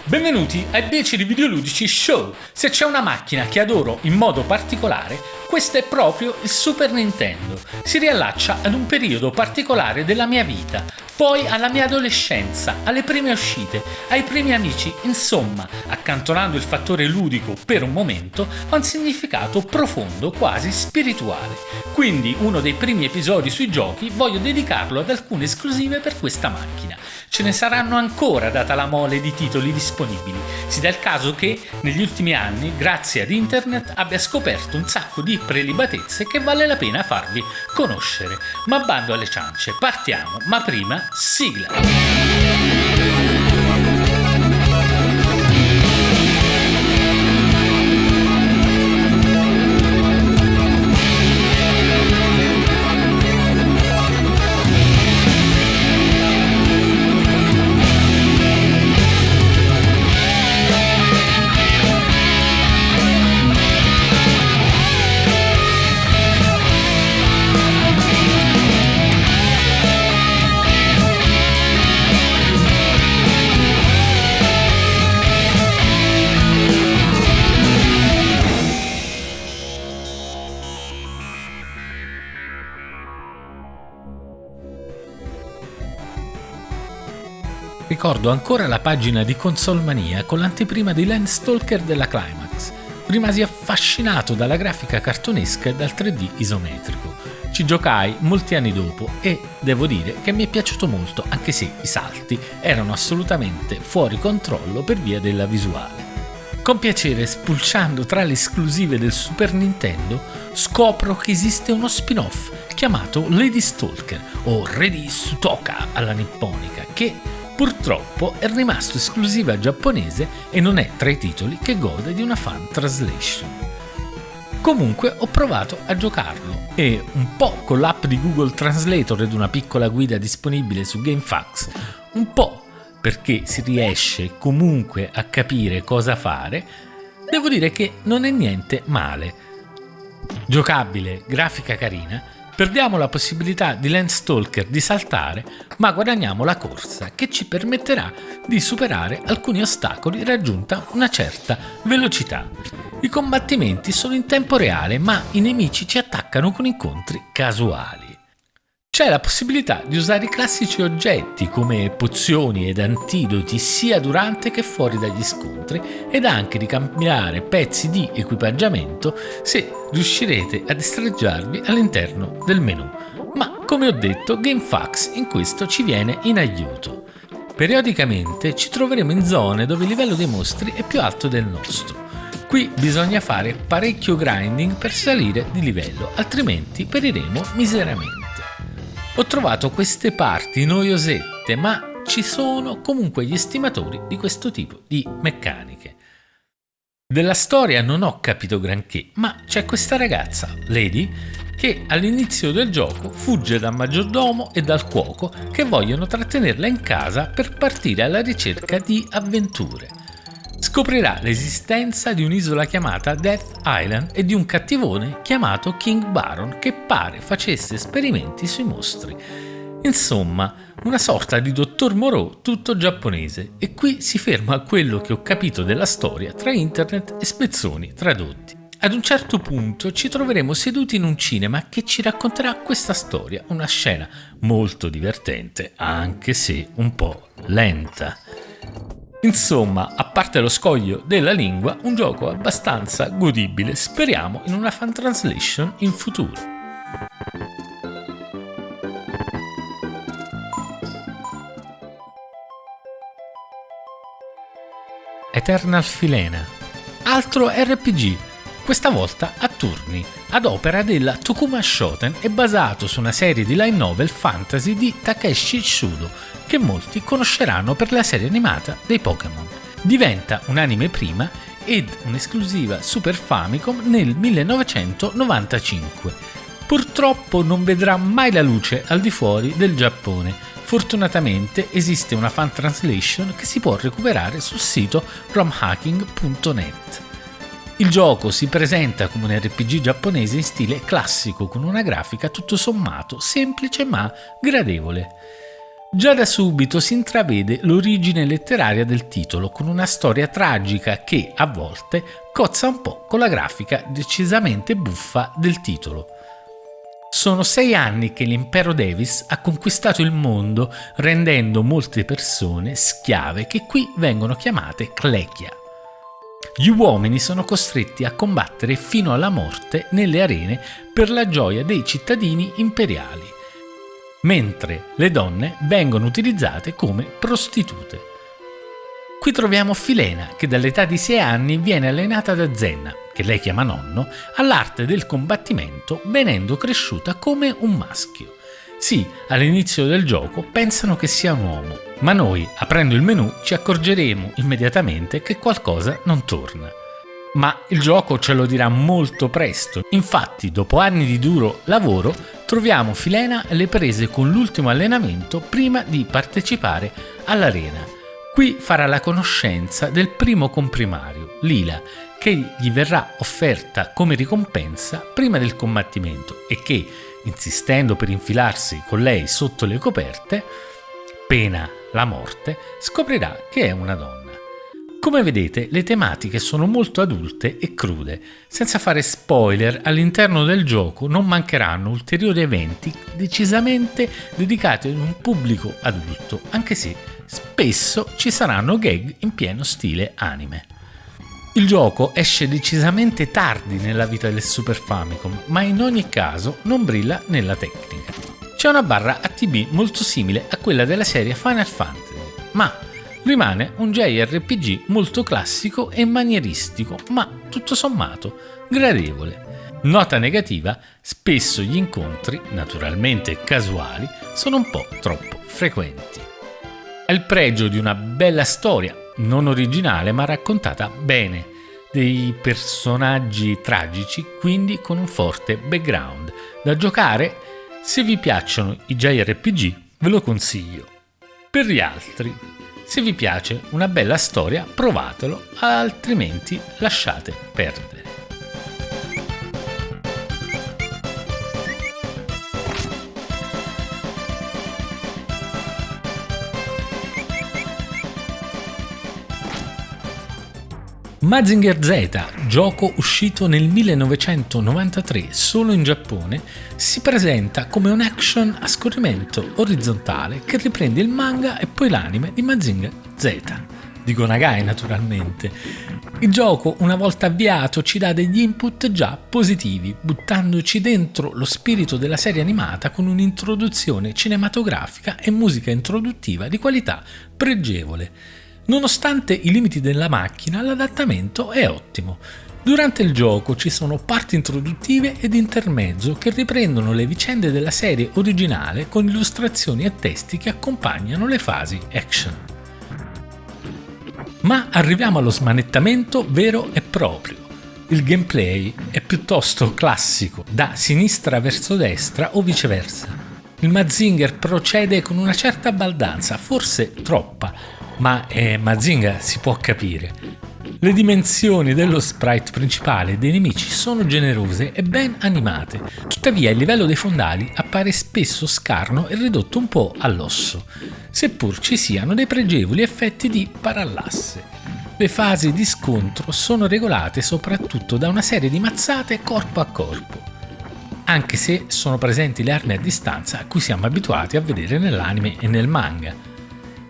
Benvenuti ai Beceri Videoludici Show! Se c'è una macchina che adoro in modo particolare, questo è proprio il Super Nintendo. Si riallaccia ad un periodo particolare della mia vita, poi alla mia adolescenza, alle prime uscite, ai primi amici, insomma, accantonando il fattore ludico per un momento, ha un significato profondo, quasi spirituale. Quindi uno dei primi episodi sui giochi voglio dedicarlo ad alcune esclusive per questa macchina. Ce ne saranno ancora data la mole di titoli disponibili. Si dà il caso che negli ultimi anni, grazie ad internet, abbia scoperto un sacco di prelibatezze che vale la pena farvi conoscere. Ma bando alle ciance, partiamo, ma prima sigla! Ricordo ancora la pagina di Console Mania con l'anteprima di Landstalker della Climax. Rimasi affascinato dalla grafica cartonesca e dal 3D isometrico. Ci giocai molti anni dopo e devo dire che mi è piaciuto molto, anche se i salti erano assolutamente fuori controllo per via della visuale. Con piacere, spulciando tra le esclusive del Super Nintendo, scopro che esiste uno spin-off chiamato Lady Stalker o Lady Sutoka alla nipponica, che purtroppo è rimasto esclusiva giapponese e non è tra i titoli che gode di una fan translation. Comunque ho provato a giocarlo e un po' con l'app di Google Translator ed una piccola guida disponibile su GameFAQs, un po' perché si riesce comunque a capire cosa fare, devo dire che non è niente male. Giocabile, grafica carina, perdiamo la possibilità di Landstalker di saltare, ma guadagniamo la corsa che ci permetterà di superare alcuni ostacoli raggiunta una certa velocità. I combattimenti sono in tempo reale, ma i nemici ci attaccano con incontri casuali. C'è la possibilità di usare i classici oggetti come pozioni ed antidoti sia durante che fuori dagli scontri ed anche di cambiare pezzi di equipaggiamento se riuscirete a destreggiarvi all'interno del menu. Ma come ho detto, GameFAQs in questo ci viene in aiuto. Periodicamente ci troveremo in zone dove il livello dei mostri è più alto del nostro. Qui bisogna fare parecchio grinding per salire di livello, altrimenti periremo miseramente. Ho trovato queste parti noiosette, ma ci sono comunque gli estimatori di questo tipo di meccaniche. Della storia non ho capito granché, ma c'è questa ragazza, Lady, che all'inizio del gioco fugge dal maggiordomo e dal cuoco che vogliono trattenerla in casa per partire alla ricerca di avventure. Scoprirà l'esistenza di un'isola chiamata Death Island e di un cattivone chiamato King Baron che pare facesse esperimenti sui mostri. Insomma, una sorta di dottor Moreau tutto giapponese, e qui si ferma a quello che ho capito della storia tra internet e spezzoni tradotti. Ad un certo punto ci troveremo seduti in un cinema che ci racconterà questa storia, una scena molto divertente, anche se un po' lenta. Insomma, a parte lo scoglio della lingua, un gioco abbastanza godibile, speriamo in una fan translation in futuro. Eternal Philena, altro RPG, questa volta a turni, ad opera della Tokuma Shoten e basato su una serie di light novel fantasy di Takeshi Shudo, che molti conosceranno per la serie animata dei Pokémon. Diventa un anime prima ed un'esclusiva Super Famicom nel 1995. Purtroppo non vedrà mai la luce al di fuori del Giappone. Fortunatamente esiste una fan translation che si può recuperare sul sito romhacking.net. Il gioco si presenta come un RPG giapponese in stile classico con una grafica tutto sommato semplice ma gradevole. Già da subito si intravede l'origine letteraria del titolo, con una storia tragica che, a volte, cozza un po' con la grafica decisamente buffa del titolo. Sono 6 anni che l'impero Davis ha conquistato il mondo, rendendo molte persone schiave che qui vengono chiamate Klekia. Gli uomini sono costretti a combattere fino alla morte nelle arene per la gioia dei cittadini imperiali, mentre le donne vengono utilizzate come prostitute. Qui troviamo Filena, che dall'età di 6 anni viene allenata da Zenna, che lei chiama nonno, all'arte del combattimento, venendo cresciuta come un maschio. Sì, all'inizio del gioco pensano che sia un uomo, ma noi, aprendo il menu, ci accorgeremo immediatamente che qualcosa non torna. Ma il gioco ce lo dirà molto presto. Infatti, dopo anni di duro lavoro, troviamo Filena alle prese con l'ultimo allenamento prima di partecipare all'arena. Qui farà la conoscenza del primo comprimario, Lila, che gli verrà offerta come ricompensa prima del combattimento e che, insistendo per infilarsi con lei sotto le coperte, pena la morte, scoprirà che è una donna. Come vedete, le tematiche sono molto adulte e crude. Senza fare spoiler, all'interno del gioco non mancheranno ulteriori eventi decisamente dedicati ad un pubblico adulto, anche se spesso ci saranno gag in pieno stile anime. Il gioco esce decisamente tardi nella vita del Super Famicom, ma in ogni caso non brilla nella tecnica. C'è una barra ATB molto simile a quella della serie Final Fantasy, ma rimane un JRPG molto classico e manieristico, ma tutto sommato gradevole. Nota negativa: spesso gli incontri, naturalmente casuali, sono un po' troppo frequenti. Ha il pregio di una bella storia, non originale ma raccontata bene, dei personaggi tragici, quindi con un forte background. Da giocare, se vi piacciono i JRPG, ve lo consiglio. Per gli altri, se vi piace una bella storia, provatelo, altrimenti lasciate perdere. Mazinger Z, gioco uscito nel 1993 solo in Giappone, si presenta come un action a scorrimento orizzontale che riprende il manga e poi l'anime di Mazinger Z, di Go Nagai naturalmente. Il gioco, una volta avviato, ci dà degli input già positivi, buttandoci dentro lo spirito della serie animata con un'introduzione cinematografica e musica introduttiva di qualità pregevole. Nonostante i limiti della macchina, l'adattamento è ottimo. Durante il gioco ci sono parti introduttive ed intermezzo che riprendono le vicende della serie originale con illustrazioni e testi che accompagnano le fasi action. Ma arriviamo allo smanettamento vero e proprio. Il gameplay è piuttosto classico, da sinistra verso destra o viceversa. Il Mazinger procede con una certa baldanza, forse troppa, ma è Mazinger, si può capire. Le dimensioni dello sprite principale e dei nemici sono generose e ben animate, tuttavia il livello dei fondali appare spesso scarno e ridotto un po' all'osso, seppur ci siano dei pregevoli effetti di parallasse. Le fasi di scontro sono regolate soprattutto da una serie di mazzate corpo a corpo, anche se sono presenti le armi a distanza a cui siamo abituati a vedere nell'anime e nel manga.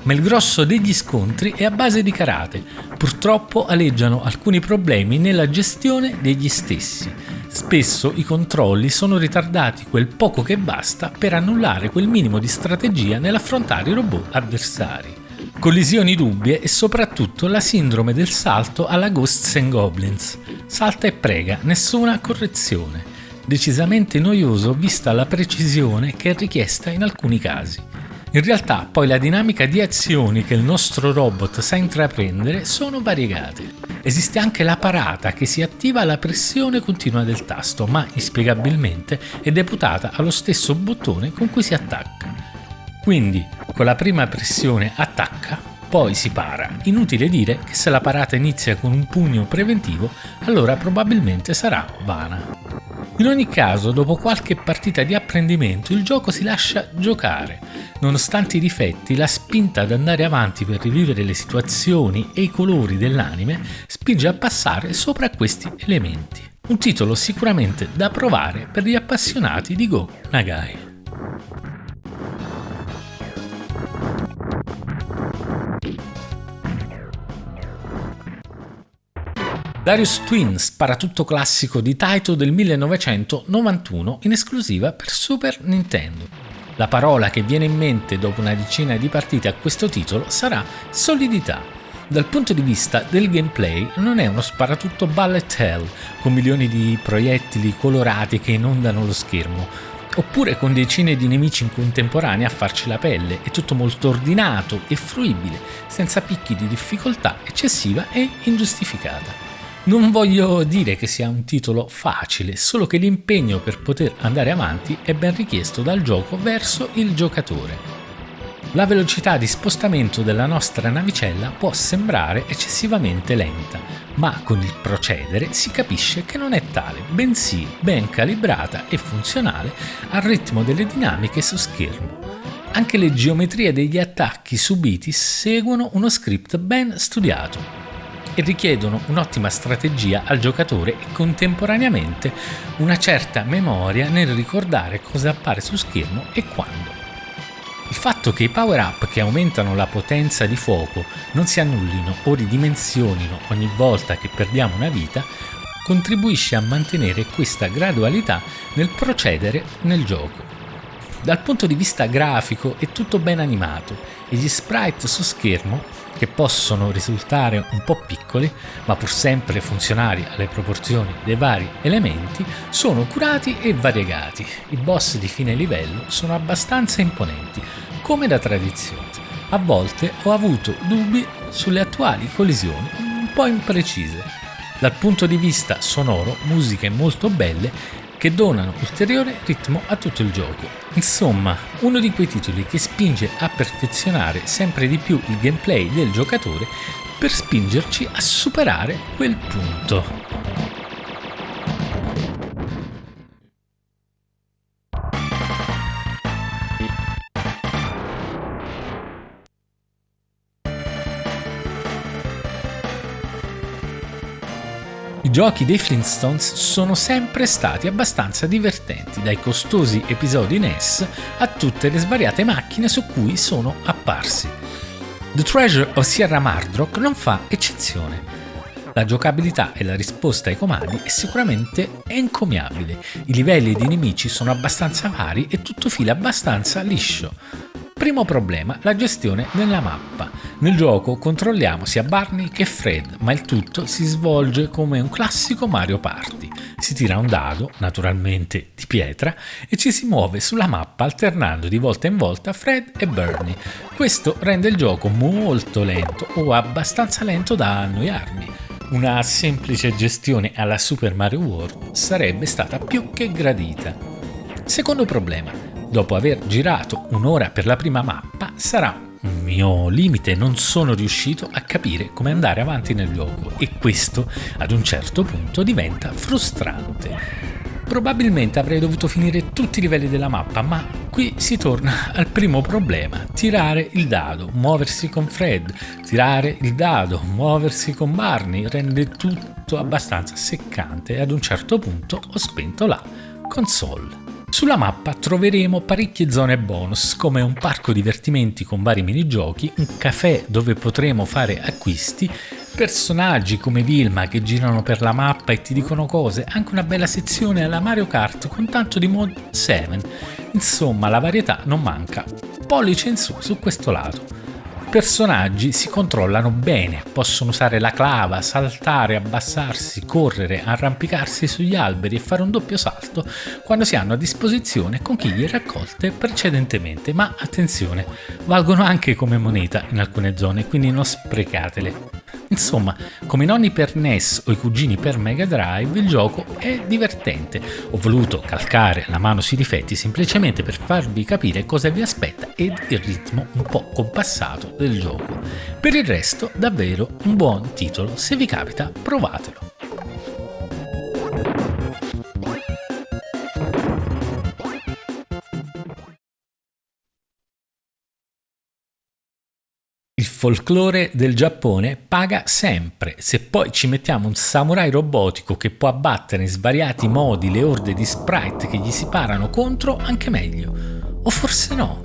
Ma il grosso degli scontri è a base di karate. Purtroppo aleggiano alcuni problemi nella gestione degli stessi. Spesso i controlli sono ritardati quel poco che basta per annullare quel minimo di strategia nell'affrontare i robot avversari. Collisioni dubbie e soprattutto la sindrome del salto alla Ghosts and Goblins. Salta e prega, nessuna correzione. Decisamente noioso vista la precisione che è richiesta in alcuni casi. In realtà poi la dinamica di azioni che il nostro robot sa intraprendere sono variegate. Esiste anche la parata che si attiva alla pressione continua del tasto, ma inspiegabilmente è deputata allo stesso bottone con cui si attacca. Quindi con la prima pressione attacca, poi si para. Inutile dire che se la parata inizia con un pugno preventivo, allora probabilmente sarà vana. In ogni caso, dopo qualche partita di apprendimento, il gioco si lascia giocare. Nonostante i difetti, la spinta ad andare avanti per rivivere le situazioni e i colori dell'anime spinge a passare sopra questi elementi. Un titolo sicuramente da provare per gli appassionati di Go Nagai. Darius Twin, sparatutto classico di Taito del 1991 in esclusiva per Super Nintendo. La parola che viene in mente dopo una decina di partite a questo titolo sarà solidità. Dal punto di vista del gameplay non è uno sparatutto bullet hell con milioni di proiettili colorati che inondano lo schermo, oppure con decine di nemici in contemporanea a farci la pelle. È tutto molto ordinato e fruibile, senza picchi di difficoltà eccessiva e ingiustificata. Non voglio dire che sia un titolo facile, solo che l'impegno per poter andare avanti è ben richiesto dal gioco verso il giocatore. La velocità di spostamento della nostra navicella può sembrare eccessivamente lenta, ma con il procedere si capisce che non è tale, bensì ben calibrata e funzionale al ritmo delle dinamiche su schermo. Anche le geometrie degli attacchi subiti seguono uno script ben studiato e richiedono un'ottima strategia al giocatore e contemporaneamente una certa memoria nel ricordare cosa appare su schermo e quando. Il fatto che i power-up che aumentano la potenza di fuoco non si annullino o ridimensionino ogni volta che perdiamo una vita contribuisce a mantenere questa gradualità nel procedere nel gioco. Dal punto di vista grafico è tutto ben animato e gli sprite su schermo, che possono risultare un po' piccoli, ma pur sempre funzionali alle proporzioni dei vari elementi, sono curati e variegati. I boss di fine livello sono abbastanza imponenti, come da tradizione. A volte ho avuto dubbi sulle attuali collisioni un po' imprecise. Dal punto di vista sonoro, musiche molto belle che donano ulteriore ritmo a tutto il gioco. Insomma, uno di quei titoli che spinge a perfezionare sempre di più il gameplay del giocatore per spingerci a superare quel punto. I giochi dei Flintstones sono sempre stati abbastanza divertenti, dai costosi episodi NES a tutte le svariate macchine su cui sono apparsi. The Treasure of Sierra Mardrock non fa eccezione. La giocabilità e la risposta ai comandi è sicuramente encomiabile, i livelli di nemici sono abbastanza vari e tutto fila abbastanza liscio. Primo problema, la gestione della mappa. Nel gioco controlliamo sia Barney che Fred, ma il tutto si svolge come un classico Mario Party. Si tira un dado, naturalmente di pietra, e ci si muove sulla mappa alternando di volta in volta Fred e Bernie. Questo rende il gioco molto lento o abbastanza lento da annoiarmi. Una semplice gestione alla Super Mario World sarebbe stata più che gradita. Secondo problema. Dopo aver girato un'ora per la prima mappa, sarà un mio limite, non sono riuscito a capire come andare avanti nel gioco e questo ad un certo punto diventa frustrante. Probabilmente avrei dovuto finire tutti i livelli della mappa, ma qui si torna al primo problema: tirare il dado, muoversi con Fred, tirare il dado, muoversi con Barney, rende tutto abbastanza seccante e ad un certo punto ho spento la console. Sulla mappa troveremo parecchie zone bonus, come un parco divertimenti con vari minigiochi, un caffè dove potremo fare acquisti, personaggi come Vilma che girano per la mappa e ti dicono cose, anche una bella sezione alla Mario Kart con tanto di Mod 7. Insomma, la varietà non manca. Pollice in su questo lato. I personaggi si controllano bene, possono usare la clava, saltare, abbassarsi, correre, arrampicarsi sugli alberi e fare un doppio salto quando si hanno a disposizione conchiglie raccolte precedentemente, ma attenzione, valgono anche come moneta in alcune zone, quindi non sprecatele. Insomma, come i nonni per NES o i cugini per Mega Drive, il gioco è divertente. Ho voluto calcare la mano sui difetti semplicemente per farvi capire cosa vi aspetta ed il ritmo un po' compassato del gioco. Per il resto, davvero un buon titolo, se vi capita provatelo. folklore del Giappone paga sempre. Se poi ci mettiamo un samurai robotico che può abbattere in svariati modi le orde di sprite che gli si parano contro, anche meglio. O forse no.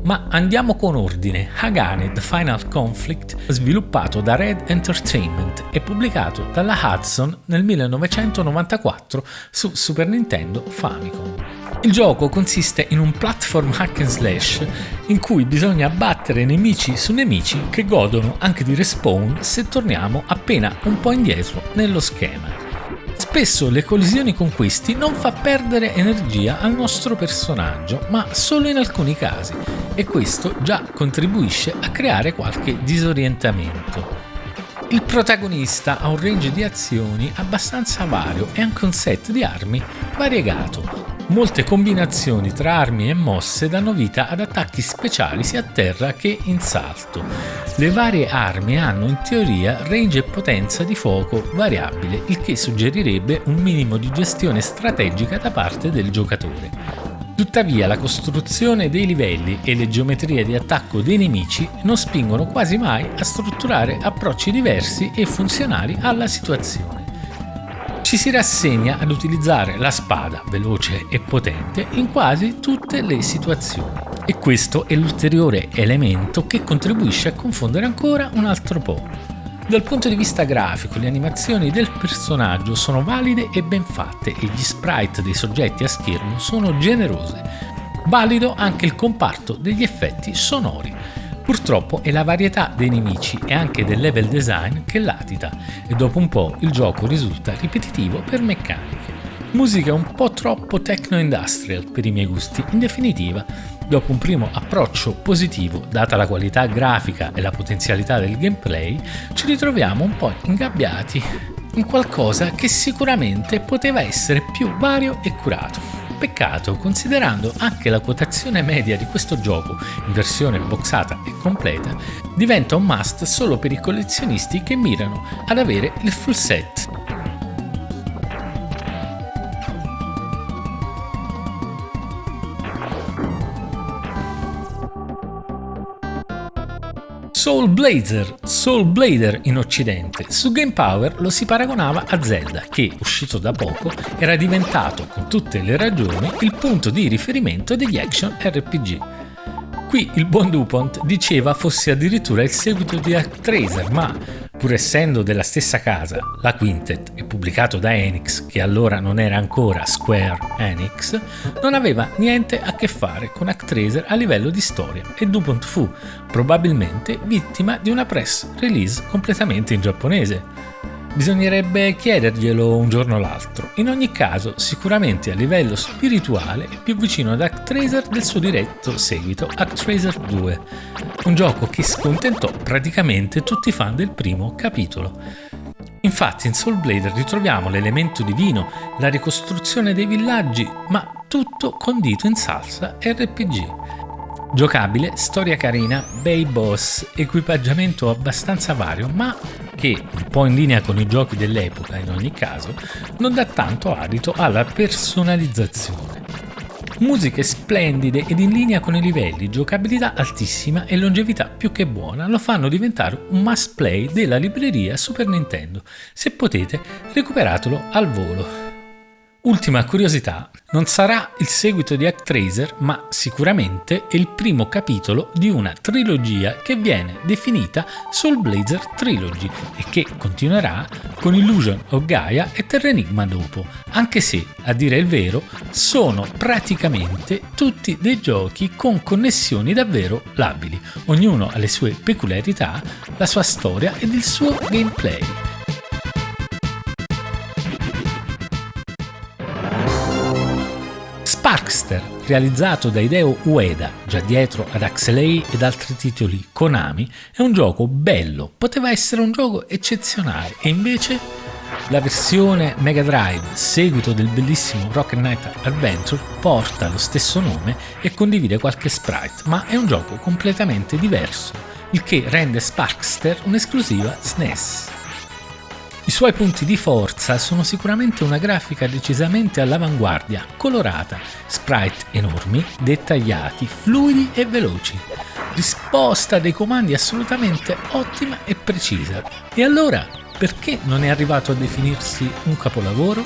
Ma andiamo con ordine. Hagane The Final Conflict, sviluppato da Red Entertainment e pubblicato dalla Hudson nel 1994 su Super Nintendo Famicom. Il gioco consiste in un platform hack and slash in cui bisogna abbattere nemici su nemici che godono anche di respawn se torniamo appena un po' indietro nello schema. Spesso le collisioni con questi non fa perdere energia al nostro personaggio, ma solo in alcuni casi, e questo già contribuisce a creare qualche disorientamento. Il protagonista ha un range di azioni abbastanza vario e anche un set di armi variegato. Molte combinazioni tra armi e mosse danno vita ad attacchi speciali sia a terra che in salto. Le varie armi hanno in teoria range e potenza di fuoco variabile, il che suggerirebbe un minimo di gestione strategica da parte del giocatore. Tuttavia la costruzione dei livelli e le geometrie di attacco dei nemici non spingono quasi mai a strutturare approcci diversi e funzionali alla situazione. Ci si rassegna ad utilizzare la spada veloce e potente in quasi tutte le situazioni. E questo è l'ulteriore elemento che contribuisce a confondere ancora un altro po'. Dal punto di vista grafico, le animazioni del personaggio sono valide e ben fatte e gli sprite dei soggetti a schermo sono generose. Valido anche il comparto degli effetti sonori. Purtroppo è la varietà dei nemici e anche del level design che latita e dopo un po' il gioco risulta ripetitivo per meccaniche. Musica un po' troppo techno-industrial per i miei gusti. In definitiva, dopo un primo approccio positivo, data la qualità grafica e la potenzialità del gameplay, ci ritroviamo un po' ingabbiati in qualcosa che sicuramente poteva essere più vario e curato. Peccato, considerando anche la quotazione media di questo gioco in versione boxata e completa, diventa un must solo per i collezionisti che mirano ad avere il full set. Soul Blader in occidente. Su Game Power lo si paragonava a Zelda, che, uscito da poco, era diventato, con tutte le ragioni, il punto di riferimento degli action RPG. Qui il buon DuPont diceva fosse addirittura il seguito di ActRaiser, ma, pur essendo della stessa casa, la Quintet, e pubblicato da Enix, che allora non era ancora Square Enix, non aveva niente a che fare con ActRaiser a livello di storia e DuPont fu, probabilmente, vittima di una press release completamente in giapponese. Bisognerebbe chiederglielo un giorno o l'altro. In ogni caso, sicuramente a livello spirituale è più vicino ad ActRaiser del suo diretto seguito ActRaiser 2, un gioco che scontentò praticamente tutti i fan del primo capitolo. Infatti in Soul Blader ritroviamo l'elemento divino, la ricostruzione dei villaggi, ma tutto condito in salsa RPG. Giocabile, storia carina, bei boss, equipaggiamento abbastanza vario, ma che, un po' in linea con i giochi dell'epoca in ogni caso, non dà tanto adito alla personalizzazione. Musiche splendide ed in linea con i livelli, giocabilità altissima e longevità più che buona lo fanno diventare un must play della libreria Super Nintendo. Se potete, recuperatelo al volo. Ultima curiosità, non sarà il seguito di ActRaiser, ma sicuramente è il primo capitolo di una trilogia che viene definita Soul Blazer Trilogy e che continuerà con Illusion of Gaia e Terranigma dopo, anche se, a dire il vero, sono praticamente tutti dei giochi con connessioni davvero labili. Ognuno ha le sue peculiarità, la sua storia ed il suo gameplay. Sparkster, realizzato da Hideo Ueda, già dietro ad Axelay ed altri titoli Konami, è un gioco bello, poteva essere un gioco eccezionale e invece la versione Mega Drive, seguito del bellissimo Rocket Knight Adventure, porta lo stesso nome e condivide qualche sprite, ma è un gioco completamente diverso, il che rende Sparkster un'esclusiva SNES. I suoi punti di forza sono sicuramente una grafica decisamente all'avanguardia, colorata, sprite enormi, dettagliati, fluidi e veloci. risposta dei comandi assolutamente ottima e precisa. E allora, perché non è arrivato a definirsi un capolavoro?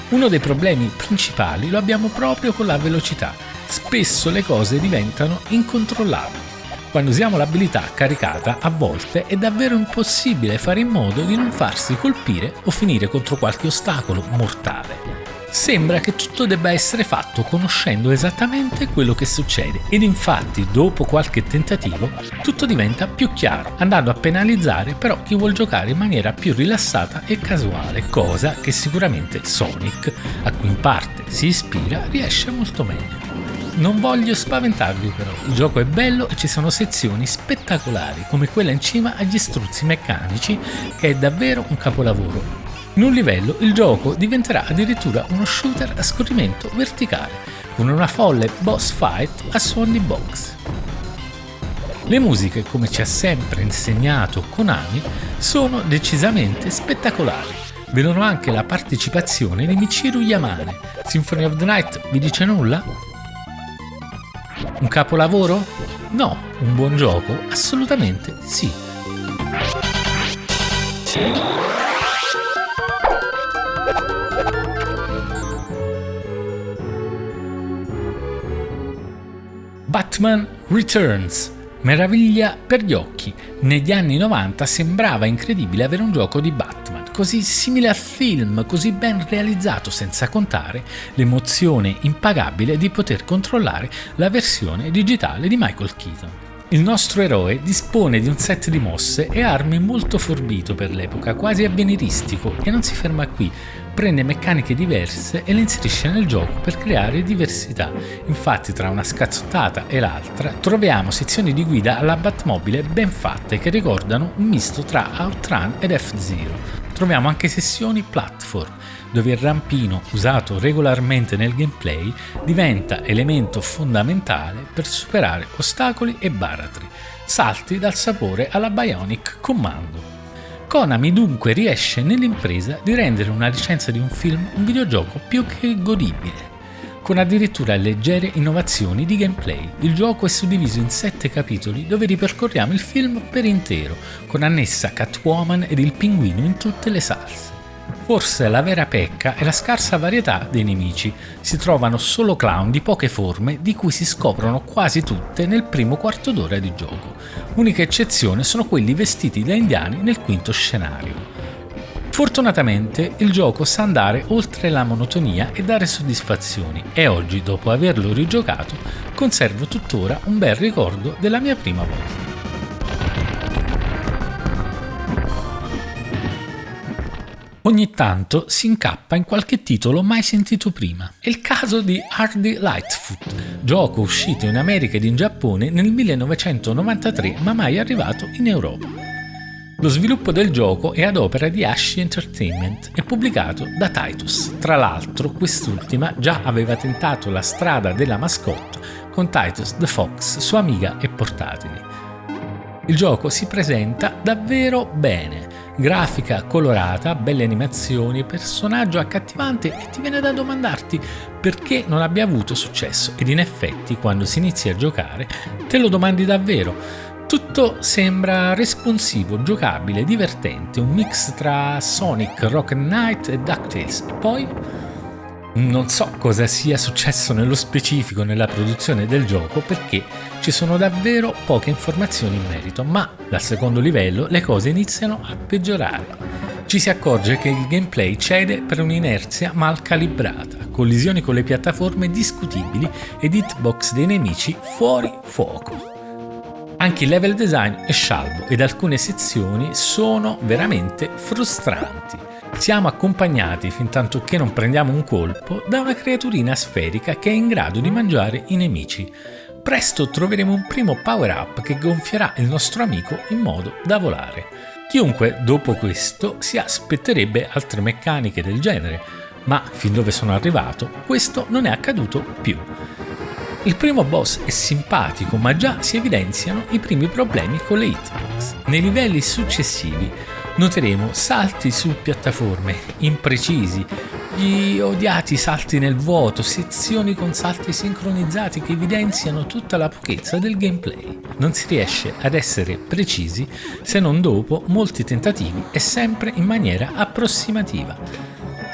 Uno dei problemi principali lo abbiamo proprio con la velocità. Spesso le cose diventano incontrollabili. Quando usiamo l'abilità caricata, a volte è davvero impossibile fare in modo di non farsi colpire o finire contro qualche ostacolo mortale. Sembra che tutto debba essere fatto conoscendo esattamente quello che succede ed infatti dopo qualche tentativo tutto diventa più chiaro, andando a penalizzare però chi vuol giocare in maniera più rilassata e casuale, cosa che sicuramente Sonic, a cui in parte si ispira, riesce molto meglio. Non voglio spaventarvi però, il gioco è bello e ci sono sezioni spettacolari come quella in cima agli struzzi meccanici che è davvero un capolavoro. In un livello il gioco diventerà addirittura uno shooter a scorrimento verticale, con una folle boss fight a suon di box. Le musiche, come ci ha sempre insegnato Konami, sono decisamente spettacolari. Vedono anche la partecipazione di Michiru Yamane. Symphony of the Night vi dice nulla? Un capolavoro? No, un buon gioco? Assolutamente sì. Batman Returns, meraviglia per gli occhi. Negli anni 90 sembrava incredibile avere un gioco di Batman, così simile al film, così ben realizzato, senza contare l'emozione impagabile di poter controllare la versione digitale di Michael Keaton. Il nostro eroe dispone di un set di mosse e armi molto forbito per l'epoca, quasi avveniristico, e non si ferma qui. Prende meccaniche diverse e le inserisce nel gioco per creare diversità. Infatti tra una scazzottata e l'altra troviamo sezioni di guida alla Batmobile ben fatte che ricordano un misto tra Outrun ed F-Zero. Troviamo anche sessioni platform, dove il rampino, usato regolarmente nel gameplay, diventa elemento fondamentale per superare ostacoli e baratri, salti dal sapore alla Bionic Commando. Konami dunque riesce nell'impresa di rendere una licenza di un film un videogioco più che godibile, con addirittura leggere innovazioni di gameplay. Il gioco è suddiviso in 7 capitoli dove ripercorriamo il film per intero, con annessa Catwoman ed il pinguino in tutte le salse. Forse la vera pecca è la scarsa varietà dei nemici. Si trovano solo clown di poche forme, di cui si scoprono quasi tutte nel primo quarto d'ora di gioco. Unica eccezione sono quelli vestiti da indiani nel quinto scenario. Fortunatamente il gioco sa andare oltre la monotonia e dare soddisfazioni e oggi, dopo averlo rigiocato, conservo tuttora un bel ricordo della mia prima volta. Ogni tanto si incappa in qualche titolo mai sentito prima. È il caso di Hardy Lightfoot, gioco uscito in America ed in Giappone nel 1993 ma mai arrivato in Europa. Lo sviluppo del gioco è ad opera di Ashi Entertainment e pubblicato da Titus. Tra l'altro, quest'ultima già aveva tentato la strada della mascotte con Titus the Fox su Amiga e portatili. Il gioco si presenta davvero bene. Grafica colorata, belle animazioni, personaggio accattivante e ti viene da domandarti perché non abbia avuto successo ed in effetti quando si inizia a giocare te lo domandi davvero. Tutto sembra responsivo, giocabile, divertente, un mix tra Sonic, Rock Knight e DuckTales e poi non so cosa sia successo nello specifico nella produzione del gioco perché ci sono davvero poche informazioni in merito, ma dal secondo livello le cose iniziano a peggiorare. Ci si accorge che il gameplay cede per un'inerzia mal calibrata, collisioni con le piattaforme discutibili ed hitbox dei nemici fuori fuoco. Anche il level design è scialbo ed alcune sezioni sono veramente frustranti. Siamo accompagnati, fintanto che non prendiamo un colpo, da una creaturina sferica che è in grado di mangiare i nemici. Presto troveremo un primo power-up che gonfierà il nostro amico in modo da volare. Chiunque, dopo questo, si aspetterebbe altre meccaniche del genere, ma fin dove sono arrivato, questo non è accaduto più. Il primo boss è simpatico, ma già si evidenziano i primi problemi con le hitbox. Nei livelli successivi noteremo salti su piattaforme imprecisi, Gli odiati salti nel vuoto, sezioni con salti sincronizzati che evidenziano tutta la pochezza del gameplay. Non si riesce ad essere precisi se non dopo molti tentativi e sempre in maniera approssimativa.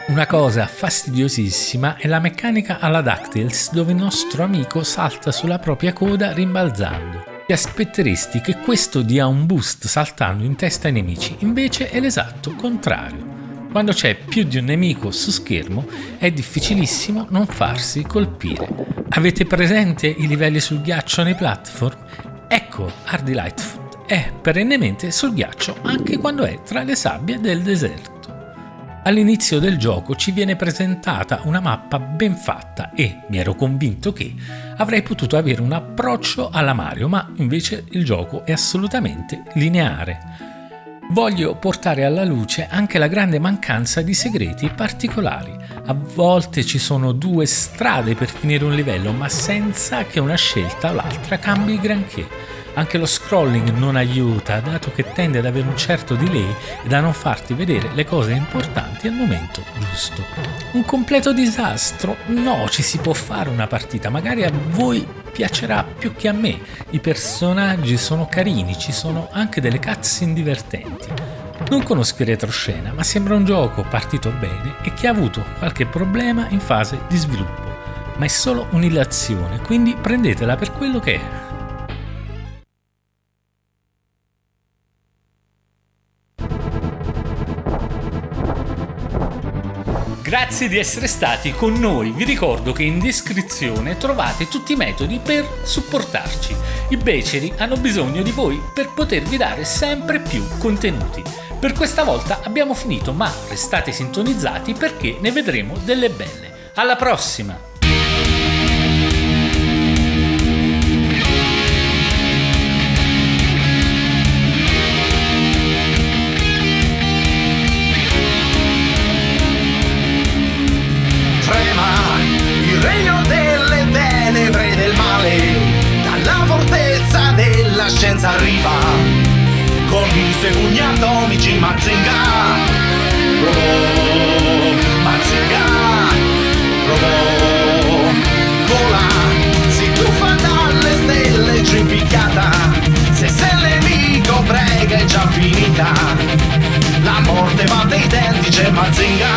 Una cosa fastidiosissima è la meccanica alla DuckTales, dove il nostro amico salta sulla propria coda rimbalzando. Ti aspetteresti che questo dia un boost saltando in testa ai nemici, invece è l'esatto contrario. Quando c'è più di un nemico su schermo è difficilissimo non farsi colpire. Avete presente i livelli sul ghiaccio nei platform? Ecco, Hardy Lightfoot è perennemente sul ghiaccio anche quando è tra le sabbie del deserto. All'inizio del gioco ci viene presentata una mappa ben fatta e mi ero convinto che avrei potuto avere un approccio alla Mario, ma invece il gioco è assolutamente lineare. Voglio portare alla luce anche la grande mancanza di segreti particolari. A volte ci sono 2 strade per finire un livello, ma senza che una scelta o l'altra cambi granché. Anche lo scrolling non aiuta, dato che tende ad avere un certo delay e da non farti vedere le cose importanti al momento giusto. Un completo disastro? No, ci si può fare una partita, magari a voi piacerà più che a me. I personaggi sono carini, ci sono anche delle cutscene divertenti. Non conosco il retroscena, ma sembra un gioco partito bene e che ha avuto qualche problema in fase di sviluppo. Ma è solo un'illazione, quindi prendetela per quello che è. Grazie di essere stati con noi, vi ricordo che in descrizione trovate tutti i metodi per supportarci. I beceri hanno bisogno di voi per potervi dare sempre più contenuti. Per questa volta abbiamo finito, ma restate sintonizzati perché ne vedremo delle belle. Alla prossima! Il regno delle tenebre e del male, dalla fortezza della scienza arriva, con i suoi pugni atomici Mazinga, Mazinga, vola, si tuffa dalle stelle giù in picchiata, se il nemico prega è già finita, la morte batte i denti, c'è Mazinga,